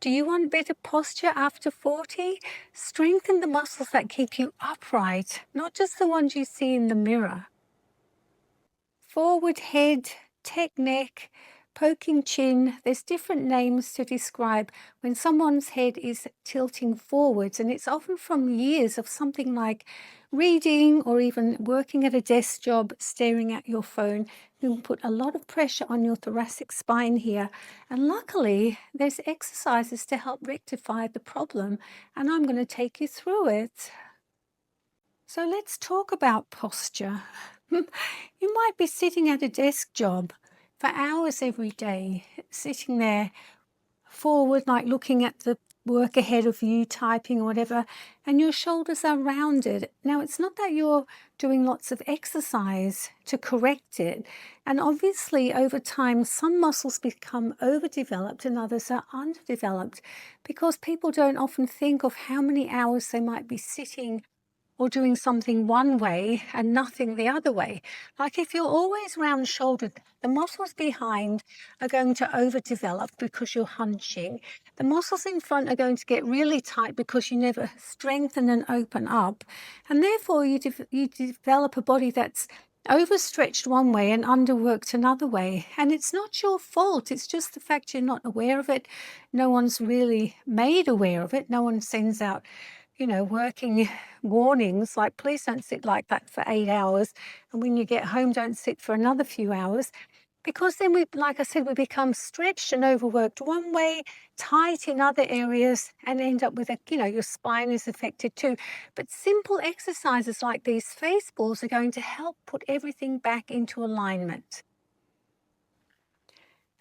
Do you want better posture after 40? Strengthen the muscles that keep you upright, not just the ones you see in the mirror. Forward head, tech neck, poking chin. There's different names to describe when someone's head is tilting forwards, and it's often from years of something like reading or even working at a desk job, staring at your phone. You can put a lot of pressure on your thoracic spine here. And luckily, there's exercises to help rectify the problem, and I'm going to take you through it. So let's talk about posture. You might be sitting at a desk job for hours every day, sitting there forward, like looking at the work ahead of you, typing or whatever, and your shoulders are rounded. Now, it's not that you're doing lots of exercise to correct it. And obviously, over time, some muscles become overdeveloped and others are underdeveloped because people don't often think of how many hours they might be sitting or doing something one way and nothing the other way. Like if you're always round-shouldered, the muscles behind are going to overdevelop because you're hunching. The muscles in front are going to get really tight because you never strengthen and open up. And therefore, you develop a body that's overstretched one way and underworked another way. And it's not your fault. It's just the fact you're not aware of it. No one's really made aware of it. No one sends out working warnings like, please don't sit like that for 8 hours. And when you get home, don't sit for another few hours. Because then like I said, we become stretched and overworked one way, tight in other areas, and end up with your spine is affected too. But simple exercises like these face balls are going to help put everything back into alignment.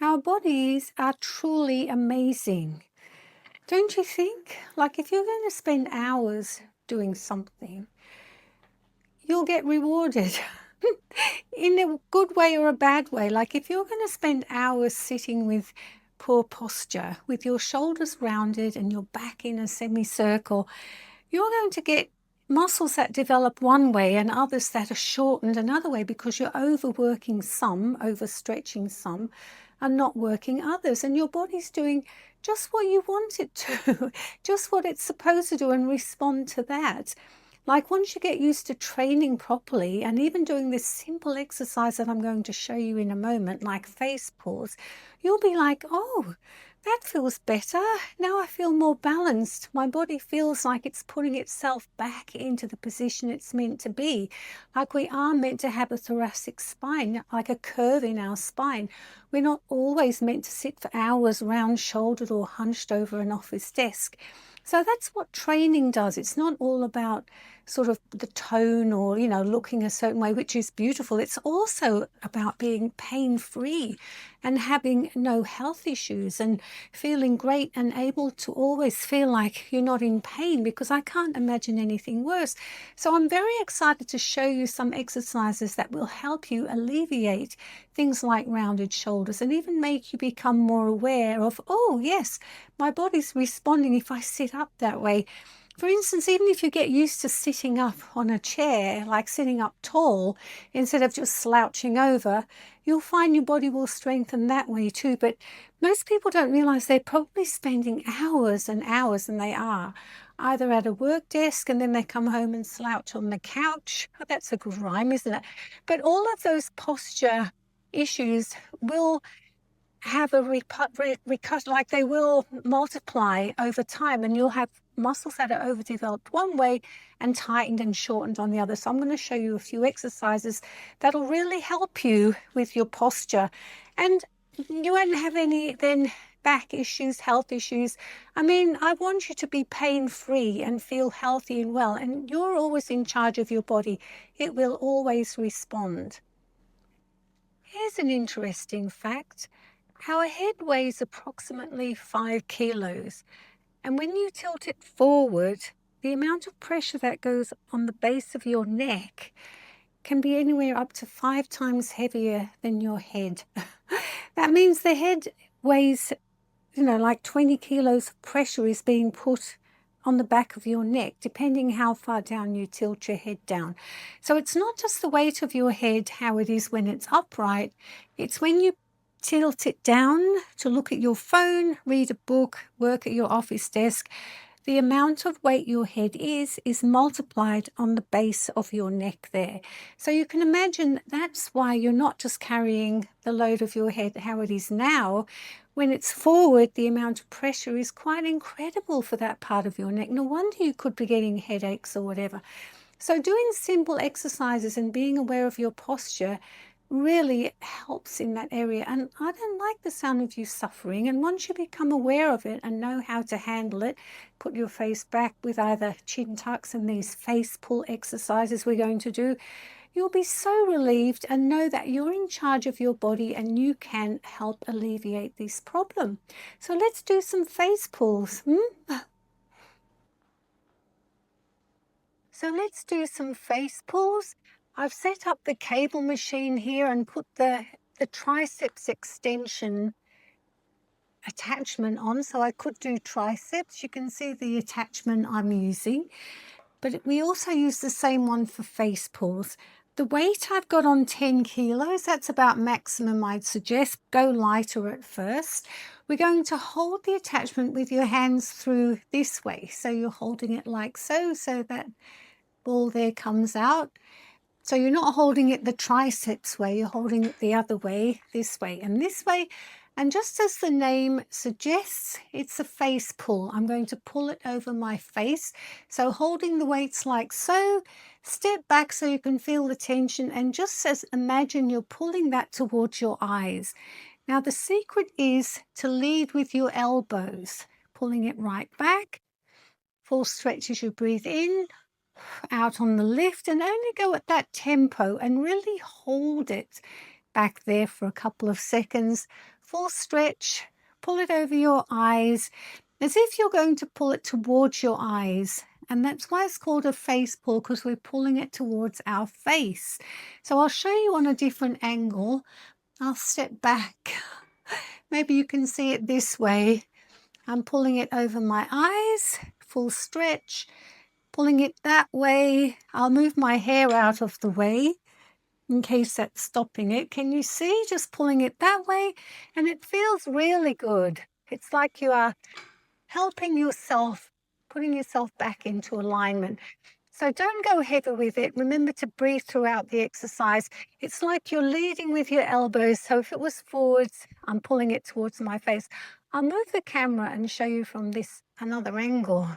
Our bodies are truly amazing. Don't you think? Like if you're going to spend hours doing something, you'll get rewarded in a good way or a bad way. Like if you're going to spend hours sitting with poor posture, with your shoulders rounded and your back in a semicircle, you're going to get muscles that develop one way and others that are shortened another way because you're overworking some, overstretching some, and not working others. And your body's doing just what you want it to, just what it's supposed to do, and respond to that. Like once you get used to training properly and even doing this simple exercise that I'm going to show you in a moment, like face pulls, you'll be like, oh, that feels better. Now I feel more balanced. My body feels like it's putting itself back into the position it's meant to be. Like we are meant to have a thoracic spine, like a curve in our spine. We're not always meant to sit for hours round-shouldered or hunched over an office desk. So that's what training does. It's not all about sort of the tone or, looking a certain way, which is beautiful. It's also about being pain-free and having no health issues and feeling great and able to always feel like you're not in pain, because I can't imagine anything worse. So I'm very excited to show you some exercises that will help you alleviate things like rounded shoulders and even make you become more aware of, oh yes, my body's responding if I sit up that way. For instance, even if you get used to sitting up on a chair, like sitting up tall instead of just slouching over, you'll find your body will strengthen that way too. But most people don't realize they're probably spending hours and hours, and they are, either at a work desk and then they come home and slouch on the couch. Oh, that's a good rhyme, isn't it? But all of those posture issues will have a recut, like they will multiply over time, and you'll have muscles that are overdeveloped one way and tightened and shortened on the other. So I'm going to show you a few exercises that'll really help you with your posture, and you won't have any then back issues, health issues. I mean, I want you to be pain-free and feel healthy and well, and you're always in charge of your body. It will always respond. Here's an interesting fact. Our head weighs approximately 5 kilos, and when you tilt it forward, the amount of pressure that goes on the base of your neck can be anywhere up to 5 times heavier than your head. That means the head weighs, like 20 kilos of pressure is being put on the back of your neck, depending how far down you tilt your head down. So it's not just the weight of your head, how it is when it's upright, it's when you tilt it down to look at your phone, read a book, work at your office desk, the amount of weight your head is multiplied on the base of your neck there. So you can imagine that's why you're not just carrying the load of your head how it is now. When it's forward, the amount of pressure is quite incredible for that part of your neck. No wonder you could be getting headaches or whatever. So doing simple exercises and being aware of your posture really helps in that area. And I don't like the sound of you suffering. And once you become aware of it and know how to handle it, put your face back with either chin tucks and these face pull exercises we're going to do, you'll be so relieved and know that you're in charge of your body and you can help alleviate this problem. So let's do some face pulls. So let's do some face pulls. I've set up the cable machine here and put the triceps extension attachment on, so I could do triceps. You can see the attachment I'm using, but we also use the same one for face pulls. The weight I've got on 10 kilos, that's about maximum I'd suggest. Go lighter at first. We're going to hold the attachment with your hands through this way. So you're holding it like so that ball there comes out. So you're not holding it the triceps way, you're holding it the other way, this way and this way. And just as the name suggests, it's a face pull. I'm going to pull it over my face. So holding the weights like so, step back so you can feel the tension, and just as imagine you're pulling that towards your eyes. Now the secret is to lead with your elbows, pulling it right back. Full stretch as you breathe in, out on the lift, and only go at that tempo and really hold it back there for a couple of seconds. Full stretch, pull it over your eyes as if you're going to pull it towards your eyes. And that's why it's called a face pull, because we're pulling it towards our face. So I'll show you on a different angle. I'll step back. Maybe you can see it this way. I'm pulling it over my eyes, full stretch, pulling it that way. I'll move my hair out of the way in case that's stopping it. Can you see? Just pulling it that way, and it feels really good. It's like you are helping yourself, putting yourself back into alignment. So don't go heavy with it. Remember to breathe throughout the exercise. It's like you're leading with your elbows. So if it was forwards, I'm pulling it towards my face. I'll move the camera and show you from this another angle.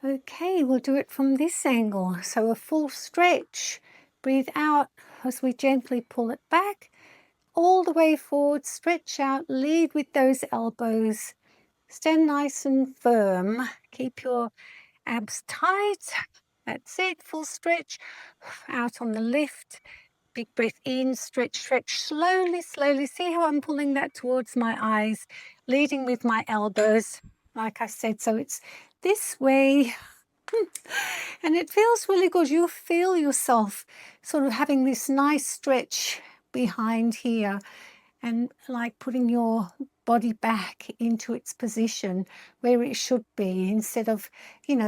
Okay, we'll do it from this angle. So a full stretch. Breathe out as we gently pull it back. All the way forward, stretch out, lead with those elbows. Stand nice and firm. Keep your abs tight. That's it, full stretch. Out on the lift. Big breath in, stretch, stretch. Slowly, slowly. See how I'm pulling that towards my eyes, leading with my elbows. Like I said, so it's this way. And it feels really good. You'll feel yourself sort of having this nice stretch behind here, and like putting your body back into its position where it should be, instead of,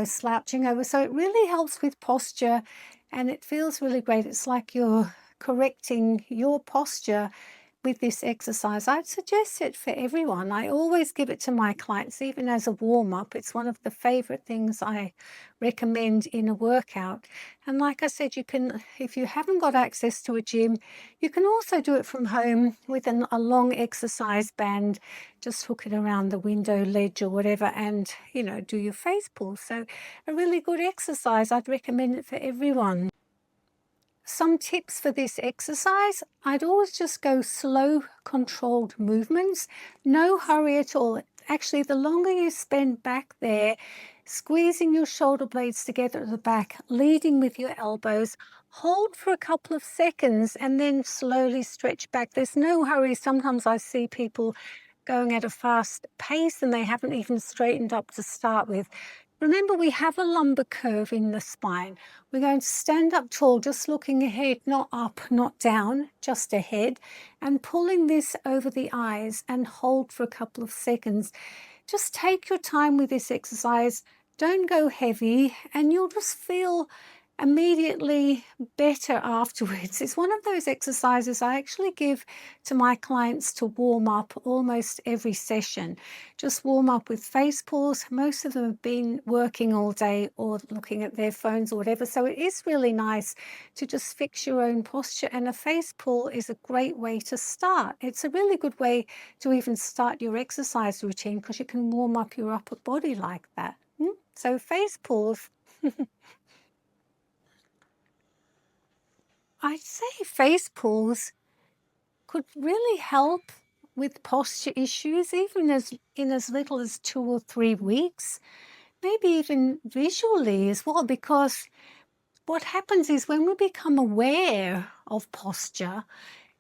slouching over. So it really helps with posture, and it feels really great. It's like you're correcting your posture with this exercise. I'd suggest it for everyone. I always give it to my clients, even as a warm-up. It's one of the favorite things I recommend in a workout. And like I said, you can, if you haven't got access to a gym, you can also do it from home with a long exercise band. Just hook it around the window ledge or whatever, and do your face pulls. So a really good exercise. I'd recommend it for everyone. Some tips for this exercise: I'd always just go slow, controlled movements, no hurry at all. Actually, the longer you spend back there, squeezing your shoulder blades together at the back, leading with your elbows, hold for a couple of seconds and then slowly stretch back. There's no hurry. Sometimes I see people going at a fast pace and they haven't even straightened up to start with. Remember, we have a lumbar curve in the spine. We're going to stand up tall, just looking ahead, not up, not down, just ahead, and pulling this over the eyes, and hold for a couple of seconds. Just take your time with this exercise. Don't go heavy, and you'll just feel immediately better afterwards. It's one of those exercises I actually give to my clients to warm up almost every session. Just warm up with face pulls. Most of them have been working all day or looking at their phones or whatever, so it is really nice to just fix your own posture, and a face pull is a great way to start. It's a really good way to even start your exercise routine because you can warm up your upper body like that. So face pulls. I'd say face pulls could really help with posture issues, even as little as 2 or 3 weeks, maybe even visually as well, because what happens is when we become aware of posture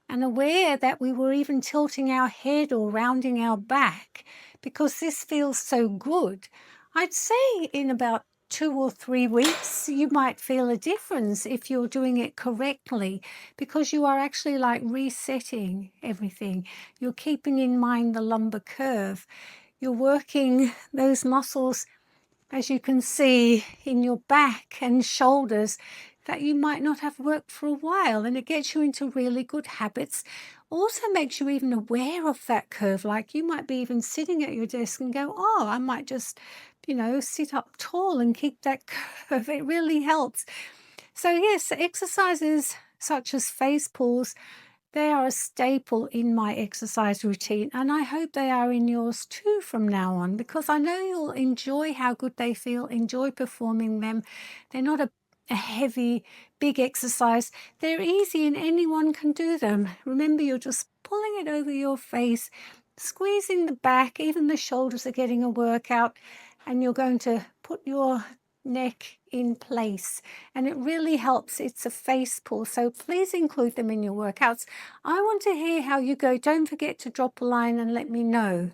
and aware that we were even tilting our head or rounding our back because this feels so good, I'd say in about 2 or 3 weeks, you might feel a difference if you're doing it correctly, because you are actually like resetting everything. You're keeping in mind the lumbar curve. You're working those muscles, as you can see, in your back and shoulders that you might not have worked for a while, and it gets you into really good habits. Also makes you even aware of that curve, like you might be even sitting at your desk and go, oh, I might just, sit up tall and keep that curve. It really helps. So yes, exercises such as face pulls, they are a staple in my exercise routine, and I hope they are in yours too from now on, because I know you'll enjoy how good they feel, enjoy performing them. They're not a heavy, big exercise. They're easy and anyone can do them. Remember, you're just pulling it over your face, squeezing the back, even the shoulders are getting a workout, and you're going to put your neck in place, and it really helps. It's a face pull, so please include them in your workouts. I want to hear how you go. Don't forget to drop a line and let me know.